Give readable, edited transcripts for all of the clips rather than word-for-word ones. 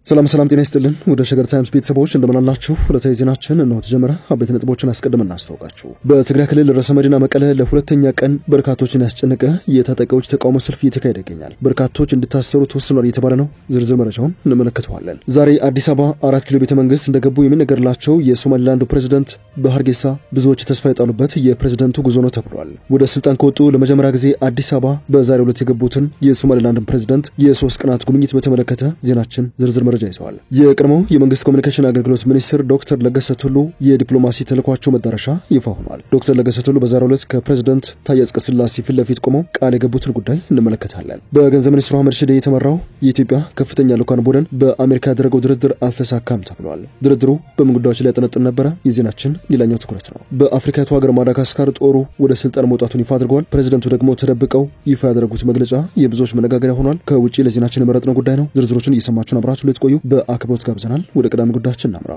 ሰላም ጤና ይስጥልን ወደ ሸገር ታይምስ ቤተሰቦች እንደምናላችሁ ለታይ ዜናችን ነው ተጀመረ አበይት ነጥቦችን አስቀድመን እናስተዋውቃችሁ። በትግራይ ክልል ርዕሰ መዲና መቀለ ለሁለተኛ ቀን በርካቶችን ያስጨነቀ የታጣቂዎች ተቃውሞ ሰልፍ እየተካሄደ ይገኛል። በርካቶች እንድታሰሩ ተወስኗል እየተባለ ነው። ዝርዝር መረጃውን እንመለከተዋለን። ዛሬ አዲስ አበባ 4 ኪሎ ቤተ መንግስት እንደገቡ የሚነገርላቸው የሶማሊላንዱ ፕሬዝዳንት በሐርጌሳ ብዙዎች ተስፋ የጣሉበት የፕሬዝዳንቱ ጉዞ ነው ተብሏል። ወደ ስልጣን ከወጡ ለመጀመሪያ ጊዜ አዲስ አበባ በዛሬው ዕለት የገቡትን የሶማሊላንድ ፕሬዝዳንት የ3 ቀናት ጉብኝት በተመለከተ ዜናችን ዝርዝር መረጃ ይዘዋል። የቀድሞው የመንግስት ኮሙኒኬሽን አገልግሎት ሚኒስትር ዶክተር ለገሰ ቱሉ የዲፕሎማሲ ተልኳቸው መዳረሻ ይፋ ሆኗል። ዶክተር ለገሰ ቱሉ በዛሬው ዕለት ከፕሬዝዳንት ታዬ አጽቀሥላሴ ፊት ለፊት ቆመው ቃል የገቡትን ጉዳይ እንመለከታለን። በገንዘብ ሚኒስትሩ አህመድ ሺዴ የተመራው የኢትዮጵያ ከፍተኛ ልዑካን ቡድን በአሜሪካ ያደረገው ድርድር አልተሳካም ተብሏል። ድርድሩ በምን ጉዳዮች ላይ ያጠነጠነ ነበር? የዜናችን ሌላኛው ትኩረት ነው። በአፍሪካዊቱ ሀገር ማዳጋስካር ጦሩ ወደ ስልጣን መውጣቱን ይፋ አድርገዋል። ፕሬዝዳንቱ ደግሞ ተደብቀው ይፋ ያደረጉት መግለጫ የብዙዎች መነጋገሪያ ሆኗል። ከውጪ ለዜናችን የመረጥነው ጉዳይ ነው። ዝርዝሮችን እየሰማችሁ አብራችሁ ልትቆዩ በአክብሮት ጋብዘናል። ወደ ቀዳሚ ጉዳያችን እናምራ።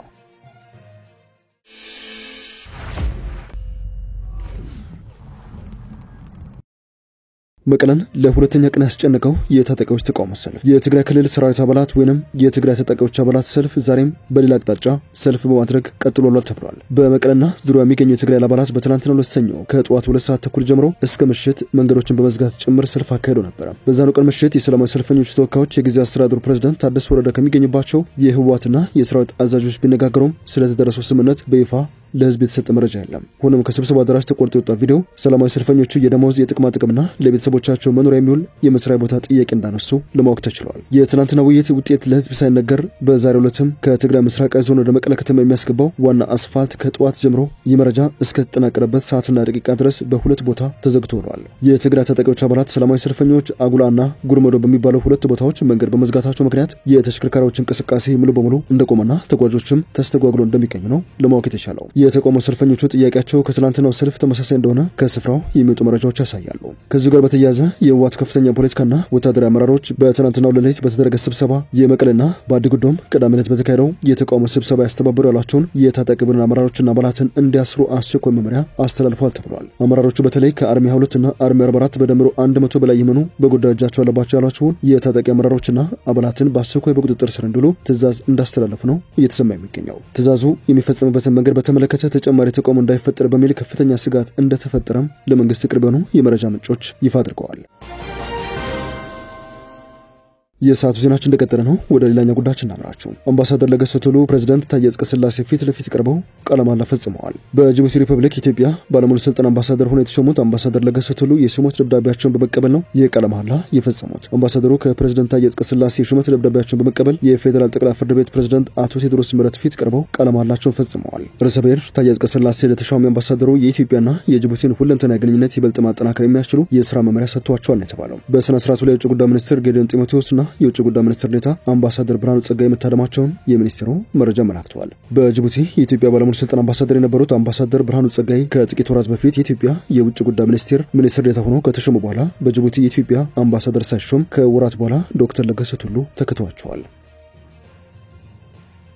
መቀለን ለሁለተኛ ቀን ያስጨነቀው የታጣቂዎች ተቃውሞ ሰልፍ የትግራይ ክልል ሰራዊት አባላት ወይንም የትግራይ ታጣቂዎች አባላት ሰልፍ ዛሬም በሌላ አቅጣጫ ሰልፍ በማድረግ ቀጥሏል ተብሏል። በመቀለና ዙሪያ የሚገኙ የትግራይ አባላት በትናንትናው ዕለት ሰኞ ከጠዋት 2 ሰዓት ተኩል ጀምሮ እስከ ምሽት መንገዶችን በመዝጋት ጭምር ሰልፍ አካሄደው ነበር። በዛኑ ቀን ምሽት የሰላማዊ ሰልፈኞች ተወካዮች የጊዜያዊ አስተዳደሩ ፕሬዝዳንት ታደሰ ወረደ ከሚገኙባቸው የህወሓትና የሰራዊት አዛዦች ቢነጋገሩም ስለተደረሰው ስምምነት በይፋ ለህዝብ የተሰጠ መረጃ የለም። ሆኖም ከስብሰባው አዳራሽ ተቆርጦ የወጣ ቪዲዮ ሰላማዊ ሰልፈኞቹ የደሞዝ የጥቅማ ጥቅምና ለቤተሰቦቻቸው መኖሪያ የሚውል የመስሪያ ቦታ ጥያቄ እንዳነሱ ለማወቅ ተችሏል። የትናንትና ውይይት ውጤት ለህዝብ ሳይነገር በዛሬው ዕለትም ከትግራይ ምስራቃዊ ዞን ወደ መቀለ ከተማ የሚያስገባው ዋና አስፋልት ከጠዋት ጀምሮ የመረጃ እስከ ተጠናቀረበት ሰዓትና ደቂቃ ድረስ በሁለት ቦታ ተዘግቶ ውሏል። የትግራይ ታጣቂዎች አባላት ሰላማዊ ሰልፈኞች አጉላና ጉርመዶ በሚባሉ ሁለት ቦታዎች መንገድ በመዝጋታቸው ምክንያት የተሽከርካሪዎች እንቅስቃሴ ሙሉ በሙሉ እንደቆመና ተጓዦችም ተስተጓጉሎ እንደሚገኙ ነው ለማወቅ የተቻለው። የተቃውሞ ሰልፈኞቹ ጥያቄያቸው ከትላንትናው ሰልፍ ተመሳሳይ እንደሆነ ከስፍራው የሚወጡ መረጃዎች ያሳያሉ። ከዚህ ጋር በተያያዘ የህወሓት ከፍተኛ ፖለቲካና ወታደራዊ አመራሮች በትናንትናው ሌሊት በተደረገ ስብሰባ የመቀለና በአዲጉዶም ቅዳሜ ዕለት በተካሄደው የተቃውሞ ስብሰባ ያስተባበሩ ያሏቸውን የታጣቂ ቡድን አመራሮችና አባላትን እንዲያስሩ አስቸኳይ መመሪያ አስተላልፈዋል ተብሏል። አመራሮቹ በተለይ ከአርሚ 22 እና አርሚ 44 በደምሮ 100 በላይ የሆኑ በጉዳዩ እጃቸው አለባቸው ያሏቸውን የታጣቂ አመራሮችና አባላትን በአስቸኳይ በቁጥጥር ስር እንዲውሉ ትዕዛዝ እንዳስተላለፉ ነው እየተሰማ የሚገኘው። ትዕዛዙ የሚፈጸምበትን መንገድ በተመለከተ ተጨማሪ ተቃውሞ እንዳይፈጠር በሚል ከፍተኛ ስጋት እንደተፈጠረም ለመንግስት ቅርብ የሆኑ የመረጃ ምንጮች ይፋ አድርገዋል። የሰዓቱ ዜናችን እንደቀጠለ ነው። ወደ ሌላኛው ጉዳያችን እናምራችሁ። አምባሳደር ለገሰ ቱሉ ፕሬዝዳንት ታዬ አጽቀሥላሴ ፊት ለፊት ቀርበው ቃለ መሃላ ፈጽመዋል። በጅቡቲ ሪፐብሊክ ኢትዮጵያ ባለሙሉ ስልጣን አምባሳደር ሆነው የተሾሙት አምባሳደር ለገሰ ቱሉ የሹመት ደብዳቤያቸውን በመቀበል ነው የቃለ መሃላ የፈጸሙት። አምባሳደሩ ከፕሬዝዳንት ታዬ አጽቀሥላሴ የሹመት ደብዳቤያቸውን በመቀበል የፌዴራል ጠቅላይ ፍርድ ቤት ፕሬዝዳንት አቶ ቴዎድሮስ ምህረት ፊት ቀርበው ቃለ መሃላቸውን ፈጽመዋል። ርዕሰ ብሔር ታዬ አጽቀሥላሴ ለተሿሚ አምባሳደሩ የኢትዮጵያና የጅቡቲን ሁለንተናዊ ግንኙነት ይበልጥ ማጠናከር የሚያስችሉ የሥራ መመሪያ ሰጥቷቸዋል የተባለው በስነ ስርዓቱ ላይ የውጭ ጉዳይ ሚኒስትር ጌዲዮን ጢሞቴዎስና የውጭ ጉዳይ ሚኒስትር ዴኤታ አምባሳደር ብርሃኑ ጸጋይ መታደማቸውን የሚኒስትሩ መረጃ መላክቷል። በጅቡቲ የኢትዮጵያ ባለሙሉ ስልጣን አምባሳደር የነበሩት አምባሳደር ብርሃኑ ጸጋይ ከጥቂት ወራት በፊት የኢትዮጵያ የውጭ ጉዳይ ሚኒስትር ዴኤታ ሆነው ከተሾሙ በኋላ በጅቡቲ የኢትዮጵያ አምባሳደር ሳይሾም ከወራት በኋላ ዶክተር ለገሰ ቱሉ ተክተዋቸዋል።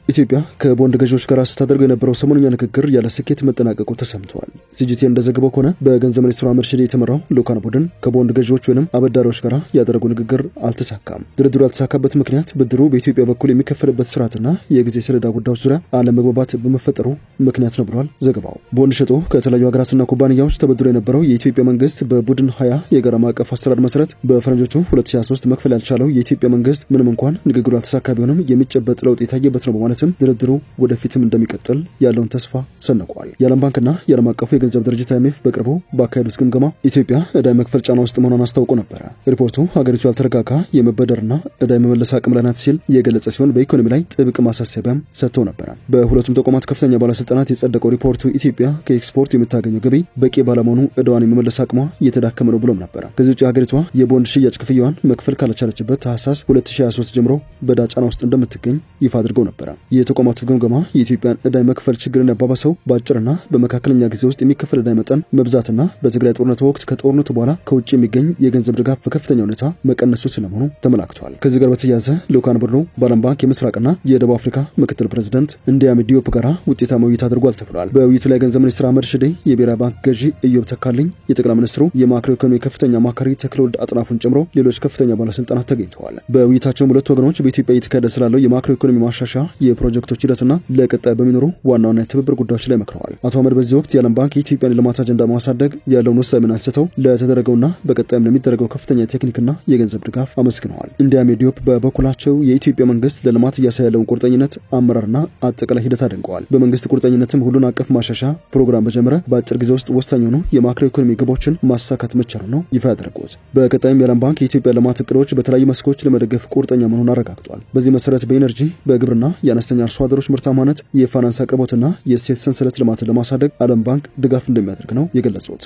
ኢትዮጵያ ከቦንድ ገዢዎች ጋር ስታደርገው የነበረው ሰሞኑኛ ንግግር ያለ ስኬት መጠናቀቁ ተሰምቷል። ሲጂቲኤን እንደዘገበው ከሆነ በገንዘብ ሚኒስትሩ አህመድ ሺዴ የተመራው ልዑካን ቡድን ከቦንድ ገዢዎች ወይንም አበዳሪዎች ጋር ያደረገው ንግግር አልተሳካም። ድርድሩ ያልተሳካበት ምክንያት ብድሩ በኢትዮጵያ በኩል የሚከፈልበት ስርዓትና የጊዜ ሰሌዳ ጉዳዮች ዙሪያ አለመግባባት በመፈጠሩ ምክንያት ነው ብሏል ዘገባው። ቦንድ ሸጦ ከተለያዩ ሀገራትና ኩባንያዎች ተበድሮ የነበረው የኢትዮጵያ መንግስት በቡድን 20 የጋራ ማዕቀፍ አሰራር መሰረት በፈረንጆቹ 2023 መክፈል ያልቻለው የኢትዮጵያ መንግስት ምንም እንኳን ንግግሩ ያልተሳካ ቢሆንም የሚጨበጥ ለውጥ የታየበት ነው በማለት ድርድሩ ወደፊትም እንደሚቀጥል ያለውን ተስፋ ሰንቋል። የዓለም ባንክና የዓለም አቀፉ የገንዘብ ድርጅት IMF በቅርቡ ባካሄዱት ግምገማ ኢትዮጵያ ዕዳ መክፈል ጫና ውስጥ መሆኗን አስታውቆ ነበር። ሪፖርቱ ሀገሪቱ ያልተረጋጋ የመበደርና ዕዳ የመመለስ አቅም ላይ ናት ሲል የገለጸ ሲሆን በኢኮኖሚ ላይ ጥብቅ ማሳሰቢያም ሰጥቶ ነበር። በሁለቱም ተቋማት ከፍተኛ ባለስልጣናት የጸደቀው ሪፖርቱ ኢትዮጵያ ከኤክስፖርት የምታገኘው ገቢ በቂ ባለመሆኑ ዕዳዋን የመመለስ አቅሟ እየተዳከመ ነው ብሎም ነበር። ከዚህ ውጪ ሀገሪቷ የቦንድ ሽያጭ ክፍያዋን መክፈል ካልቻለችበት ታህሳስ 2023 ጀምሮ በዕዳ ጫና ውስጥ እንደምትገኝ ይፋ አድርገው ነበር። የተቋማቱ ግምገማ የኢትዮጵያን ዕዳ መክፈል ችግርን ያባባሰው በአጭርና በመካከለኛ ጊዜ ውስጥ የሚከፈል ዕዳ መጠን መብዛትና በትግራይ ጦርነት ወቅት ከጦርነቱ በኋላ ከውጭ የሚገኝ የገንዘብ ድጋፍ በከፍተኛ ሁኔታ መቀነሱ ስለመሆኑ ተመላክቷል። ከዚህ ጋር በተያያዘ ልዑካን ቡድኑ በዓለም ባንክ የምስራቅና የደቡብ አፍሪካ ምክትል ፕሬዝዳንት እንዲያም ዲዮፕ ጋር ውጤታማ ውይይት አድርጓል ተብሏል። በውይይቱ ላይ ገንዘብ ሚኒስትር አህመድ ሽዴ፣ የብሔራዊ ባንክ ገዢ ኢዮብ ተካልኝ፣ የጠቅላይ ሚኒስትሩ የማክሮ ኢኮኖሚ ከፍተኛ አማካሪ ተክለወልድ አጥናፉን ጨምሮ ሌሎች ከፍተኛ ባለስልጣናት ተገኝተዋል። በውይይታቸው ሁለቱ ወገኖች በኢትዮጵያ እየተካሄደ ስላለው የማክሮ ኢኮኖሚ ማሻሻያ የፕሮጀክቶች ሂደትና ለቀጣይ በሚኖሩ ዋና ዋና የትብብር ጉዳዮች ላይ መክረዋል። አቶ አህመድ በዚህ ወቅት የዓለም ባንክ የኢትዮጵያን ልማት አጀንዳ ማሳደግ ያለውን ወሳኝ ሚና አንስተው ለተደረገውና በቀጣይም ለሚደረገው ከፍተኛ የቴክኒክና የገንዘብ ድጋፍ አመስግነዋል። እንዲያም ዲዮፕ በበኩላቸው የኢትዮጵያ መንግስት ለልማት እያሳየ ያለውን ቁርጠኝነት አመራርና አጠቃላይ ሂደት አድንቀዋል። በመንግስት ቁርጠኝነትም ሁሉን አቀፍ ማሻሻያ ፕሮግራም በጀመረ በአጭር ጊዜ ውስጥ ወሳኝ የሆኑ የማክሮ ኢኮኖሚ ግቦችን ማሳካት መቻሉ ነው ይፋ ያደረጉት። በቀጣይም የዓለም ባንክ የኢትዮጵያ ልማት እቅዶች በተለያዩ መስኮች ለመደገፍ ቁርጠኛ መሆኑን አረጋግጧል። በዚህ መሰረት በኢነርጂ፣ በግብርና፣ የአነስተኛ አርሶ አደሮች ምርታማነት፣ የፋይናንስ አቅርቦትና የእሴት ሰንሰለት ልማትን ለማሳደግ ዓለም ባንክ ድጋፍ እንደሚያደርግ ነው የገለጹት።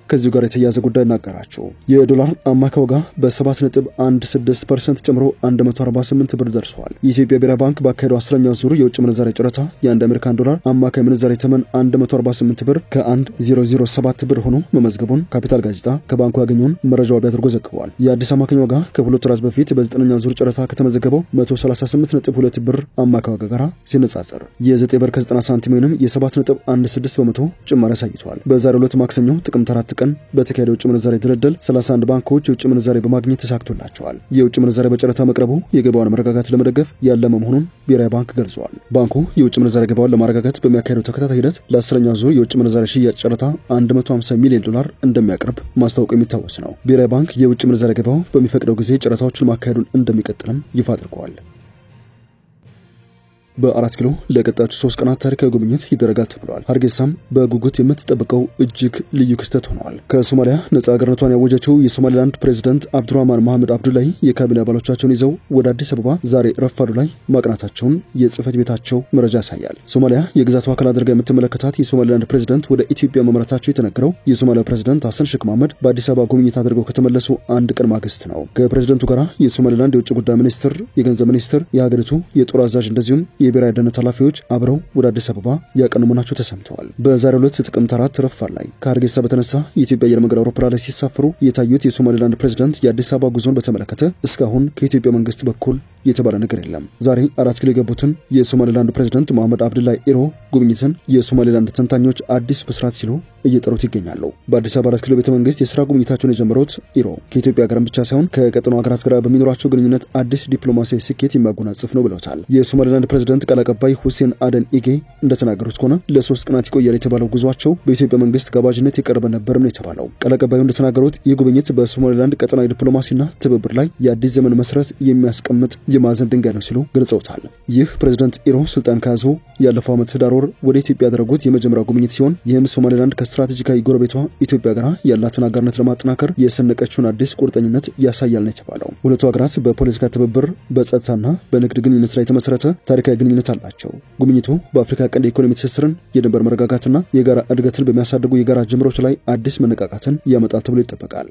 ከዚሁ ጋር የተያያዘ ጉዳይ እናገራቸው። የዶላር አማካይ ዋጋ በ7.16% ጨምሮ 148 ብር ደርሷል። የኢትዮጵያ ብሔራዊ ባንክ ባካሄደው 10ኛው ዙር የውጭ ምንዛሬ ጨረታ የ1 አሜሪካን ዶላር አማካይ ምንዛሬ ተመን 148 ብር ከ1.007 ብር ሆኖ መመዝገቡን ካፒታል ጋዜጣ ከባንኩ ያገኘውን መረጃ ዋቢ አድርጎ ዘግቧል። የአዲስ አማካኝ ዋጋ ከሁለት ወራት በፊት በ9ኛው ዙር ጨረታ ከተመዘገበው 138.2 ብር አማካይ ዋጋ ጋር ሲነጻጸር የ9 ብር ከ90 ሳንቲም ወይንም የ7.16 በመቶ ጭማሪ አሳይቷል። በዛሬው ዕለት ማክሰኞ ጥቅምት 4 ቀን በተካሄደው የውጭ ምንዛሬ ድልድል 31 ባንኮች የውጭ ምንዛሬ በማግኘት ተሳክቶላቸዋል። የውጭ ምንዛሬ በጨረታ መቅረቡ የገበያውን መረጋጋት ለመደገፍ ያለመ መሆኑን ብሔራዊ ባንክ ገልጿል። ባንኩ የውጭ ምንዛሬ ገበያውን ለማረጋጋት በሚያካሄደው ተከታታይ ሂደት ለ10ኛው ዙር የውጭ ምንዛሬ ሽያጭ ጨረታ 150 ሚሊዮን ዶላር እንደሚያቀርብ ማስታወቁ የሚታወስ ነው። ብሔራዊ ባንክ የውጭ ምንዛሬ ገበያው በሚፈቅደው ጊዜ ጨረታዎችን ማካሄዱን እንደሚቀጥልም ይፋ አድርጓል። በ4 ኪሎ ለቀጣዮቹ 3 ቀናት ታሪካዊ ጉብኝት ይደረጋል ተብሏል። ሀርጌሳም በጉጉት የምትጠብቀው እጅግ ልዩ ክስተት ሆኗል። ከሶማሊያ ነጻ ሀገርነቷን ያወጀችው የሶማሊላንድ ፕሬዝዳንት አብዱራህማን መሐመድ አብዱላሂ የካቢኔ አባሎቻቸውን ይዘው ወደ አዲስ አበባ ዛሬ ረፋዱ ላይ ማቅናታቸውን የጽህፈት ቤታቸው መረጃ ያሳያል። ሶማሊያ የግዛቷ አካል አድርጋ የምትመለከታት የሶማሊላንድ ፕሬዝዳንት ወደ ኢትዮጵያ መምራታቸው የተነገረው የሶማሊያ ፕሬዝዳንት ሐሰን ሼክ መሐመድ በአዲስ አበባ ጉብኝት አድርገው ከተመለሱ አንድ ቀን ማግስት ነው። ከፕሬዝዳንቱ ጋር የሶማሊላንድ የውጭ ጉዳይ ሚኒስትር፣ የገንዘብ ሚኒስትር፣ የሀገሪቱ የጦር አዛዥ እንደዚሁም የብሔራዊ ደህንነት ኃላፊዎች አብረው ወደ አዲስ አበባ ያቀኑ መሆናቸው ተሰምተዋል። በዛሬው ዕለት ጥቅምት 4 ረፋድ ላይ ከሀርጌሳ በተነሳ የኢትዮጵያ አየር መንገድ አውሮፕላን ላይ ሲሳፈሩ የታዩት የሶማሊላንድ ፕሬዝዳንት የአዲስ አበባ ጉዞን በተመለከተ እስካሁን ከኢትዮጵያ መንግስት በኩል የተባለ ነገር የለም። ዛሬ 4 ኪሎ የገቡትን የሶማሊላንድ ፕሬዝዳንት መሐመድ አብዱላሂ ኢሮ ጉብኝትን የሶማሊላንድ ተንታኞች አዲስ ብስራት ሲሉ እየጠሩት ይገኛሉ። በአዲስ አበባ 4 ኪሎ ቤተ መንግስት የሥራ ጉብኝታቸውን የጀመሩት ኢሮ ከኢትዮጵያ ጋርም ብቻ ሳይሆን ከቀጠናው ሀገራት ጋር በሚኖራቸው ግንኙነት አዲስ ዲፕሎማሲያዊ ስኬት የሚያጎናጽፍ ነው ብለውታል። የሶማሊላንድ ፕሬዝዳንት ቃል አቀባይ ሁሴን አደን ኢጌ እንደተናገሩት ከሆነ ለ3 ቀናት ይቆያል የተባለው ጉዟቸው በኢትዮጵያ መንግስት ጋባዥነት የቀረበ ነበርም ነው የተባለው። ቃል አቀባዩ እንደተናገሩት ይህ ጉብኝት በሶማሊላንድ ቀጠናዊ ዲፕሎማሲና ትብብር ላይ የአዲስ ዘመን መሰረት የሚያስቀምጥ የማዕዘን ድንጋይ ነው ሲሉ ገልጸውታል። ይህ ፕሬዝዳንት ኢሮ ስልጣን ከያዙ ያለፈው ዓመት ህዳር ወር ወደ ኢትዮጵያ ያደረጉት የመጀመሪያው ጉብኝት ሲሆን ይህም ሶማሊላንድ ከስትራቴጂካዊ ጎረቤቷ ኢትዮጵያ ጋር ያላትን አጋርነት ለማጠናከር የሰነቀችውን አዲስ ቁርጠኝነት ያሳያል ነው የተባለው። ሁለቱ ሀገራት በፖለቲካ ትብብር፣ በጸጥታና በንግድ ግንኙነት ላይ የተመሰረተ ታሪካዊ ግንኙነት አላቸው። ጉብኝቱ በአፍሪካ ቀንድ የኢኮኖሚ ትስስርን፣ የድንበር መረጋጋትና የጋራ እድገትን በሚያሳድጉ የጋራ ጅምሮች ላይ አዲስ መነቃቃትን ያመጣል ተብሎ ይጠበቃል።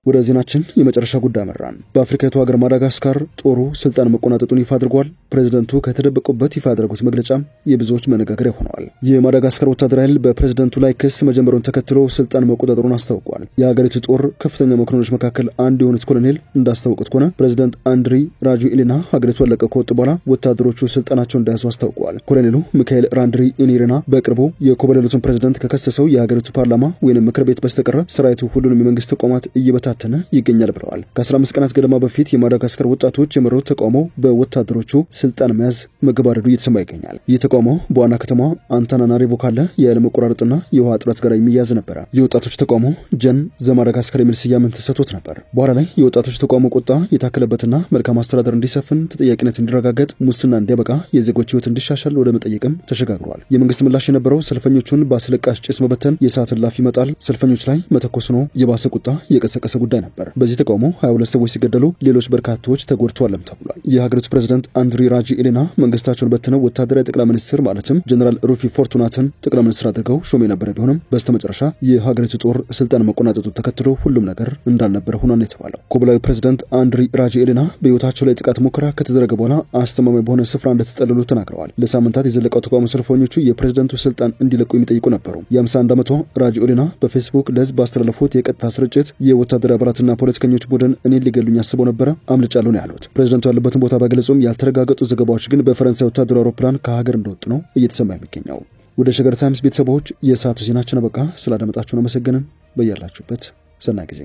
ወደ ዜናችን የመጨረሻ ጉዳይ መራን። በአፍሪካዊቱ ሀገር ማዳጋስካር ጦሩ ስልጣን መቆናጠጡን ይፋ አድርጓል። ፕሬዝዳንቱ ከተደበቁበት ይፋ ያደረጉት መግለጫ የብዙዎች መነጋገሪያ ሆኗል። የማዳጋስካር ወታደራዊ ኃይል በፕሬዝዳንቱ ላይ ክስ መጀመሩን ተከትሎ ስልጣን መቆጣጠሩን አስታውቋል። የሀገሪቱ ጦር ከፍተኛ መኮንኖች መካከል አንዱ የሆኑት ኮሎኔል እንዳስታወቁት ከሆነ ፕሬዝዳንት አንድሪ ራጆኤሊና ሀገሪቱን ለቀው ከወጡ በኋላ ወታደሮቹ ስልጣናቸውን እንደያዙ አስታውቀዋል። ኮሎኔሉ ሚካኤል ራንድሪ ኢኒሪና በቅርቡ የኮበለሉትን ፕሬዝዳንት ከከሰሰው የሀገሪቱ ፓርላማ ወይንም ምክር ቤት በስተቀር ሰራዊቱ ሁሉንም የመንግስት ተቋማት እየበታተነ ይገኛል ብለዋል። ከ15 ቀናት ገደማ በፊት የማዳጋስካር ወጣቶች የመሩት ተቃውሞ በወታደሮቹ ስልጣን መያዝ መገባደዱ እየተሰማ ይገኛል። ይህ ተቃውሞ በዋና ከተማ አንታናናሪቮ ካለ የኃይል መቆራረጥና የውሃ እጥረት ጋር የሚያዝ ነበረ። የወጣቶች ተቃውሞ ጀን ዘማዳጋስካር የሚል ስያሜ ተሰጥቶት ነበር። በኋላ ላይ የወጣቶች ተቃውሞ ቁጣ የታከለበትና መልካም አስተዳደር እንዲሰፍን፣ ተጠያቂነት እንዲረጋገጥ፣ ሙስና እንዲያበቃ፣ የዜጎች ህይወት እንዲሻሻል ወደ መጠየቅም ተሸጋግሯል። የመንግስት ምላሽ የነበረው ሰልፈኞቹን በአስለቃሽ ጭስ መበተን፣ የእሳት እላፊ መጣል፣ ሰልፈኞች ላይ መተኮስ ነው የባሰ ቁጣ የቀሰቀሰ ጉዳይ ነበር። በዚህ ተቃውሞ 22 ሰዎች ሲገደሉ ሌሎች በርካታዎች ተጎድተዋልም ተብሏል። የሀገሪቱ ፕሬዝዳንት አንድሪ ራጆኤሊና መንግስታቸውን በትነው ወታደራዊ ጠቅላይ ሚኒስትር ማለትም ጀነራል ሩፊ ፎርቱናትን ጠቅላይ ሚኒስትር አድርገው ሾም የነበረ ቢሆንም በስተመጨረሻ የሀገሪቱ ጦር ስልጣን መቆናጠጡ ተከትሎ ሁሉም ነገር እንዳልነበረ ሆኗል የተባለው ኮብላዊ ፕሬዝዳንት አንድሪ ራጆኤሊና በህይወታቸው ላይ ጥቃት ሙከራ ከተደረገ በኋላ አስተማማኝ በሆነ ስፍራ እንደተጠለሉ ተናግረዋል። ለሳምንታት የዘለቀው ተቃውሞ ሰልፈኞቹ የፕሬዝዳንቱ ስልጣን እንዲለቁ የሚጠይቁ ነበሩ። የ51 ዓመቷ ራጆኤሊና በፌስቡክ ለህዝብ ባስተላለፉት የቀጥታ ስርጭት የወታደራዊ አባላትና ፖለቲከኞች ቡድን እኔን ሊገሉኝ አስበው ነበረ፣ አምልጫለሁ ነው ያሉት። ፕሬዝዳንቱ ያሉበትን ቦታ ባይገልጹም ያልተረጋገጡ ዘገባዎች ግን በፈረንሳይ ወታደራዊ አውሮፕላን ከሀገር እንደወጡ ነው እየተሰማ የሚገኘው። ወደ ሸገር ታይምስ ቤተሰቦች የሰዓቱ ዜናችን አበቃ። ስላዳመጣችሁን አመሰግንን። በያላችሁበት ሰናይ ጊዜ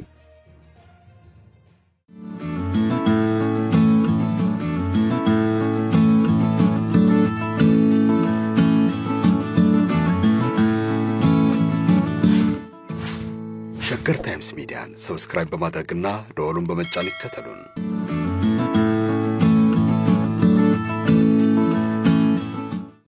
ሸገር ታይምስ ሚዲያን ሰብስክራይብ በማድረግና ደወሉን በመጫን ይከተሉን።